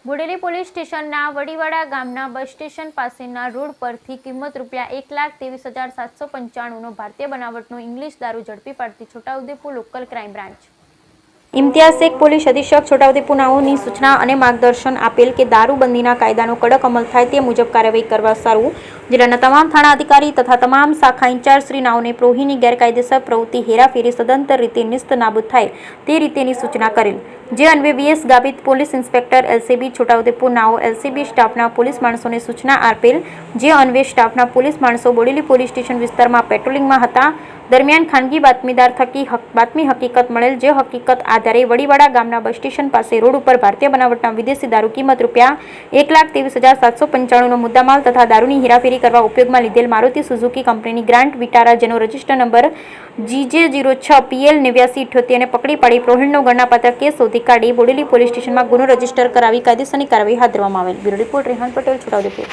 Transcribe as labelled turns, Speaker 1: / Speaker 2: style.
Speaker 1: Bodeli police સ્ટેશનના વડીવાડા ગામના bus station પાસેના રોડ પરથી કિંમત ₹1,23,795નો ભારતીય બનાવટનો ઇંગ્લિશ દારૂ ઝડપી પાડતી Chhota Udepur local crime branch Imtiaz Sheikh police અધિક્ષક છોટાઉદેપુર નાઓની સૂચના અને માર્ગદર્શન આપેલ કે દારૂબંધીના કાયદાનો કડક અમલ થાય તે મુજબ કાર્યવાહી કરવા સારું જિલ્લાના તમામ થાણા અધિકારી તથા તમામ શાખા ઇન્ચાર્જ શ્રી નાઓને પ્રોહીની ગેરકાયદેસર પ્રવૃત્તિ હેરાફેરી સદંતર રીતે નિસ્ત નાબૂદ થાય તે રીતેની સૂચના કરેલ જે અન્વયે VS Gavit police inspector LCB Chhota Udepur નાઓ એલસીબી સ્ટાફના પોલીસ માણસોને સૂચના આપેલ જે અન્વયે સ્ટાફના પોલીસ માણસો બોડેલી પોલીસ સ્ટેશન વિસ્તારમાં પેટ્રોલિંગમાં હતા દરમિયાન ખાનગી બાતમીદાર થકી બાતમી હકીકત મળેલ જે હકીકત આધારે વડીવાડા ગામના બસ સ્ટેશન પાસે રોડ ઉપર ભારતીય બનાવટના વિદેશી દારૂ કિંમત ₹1,23,795નો મુદ્દામાલ તથા દારૂની હેરાફેરી કરવા ઉપયોગમાં લીધેલ મારુતિ સુઝુકી કંપનીની ગ્રાન્ટ વિટારા જેનો રજિસ્ટર નંબર GJ06PL8978 ને પકડી પાડી પ્રોહિણનો ગણનાપાત્ર કેસ શોધી કાઢી બોડેલી પોલીસ સ્ટેશનમાં ગુનો રજીસ્ટર કરાવી કાયદેસરની કાર્યવાહી હાથ ધરવામાં આવેલ. Bureau report Rehan Patel, Chhota Udepur.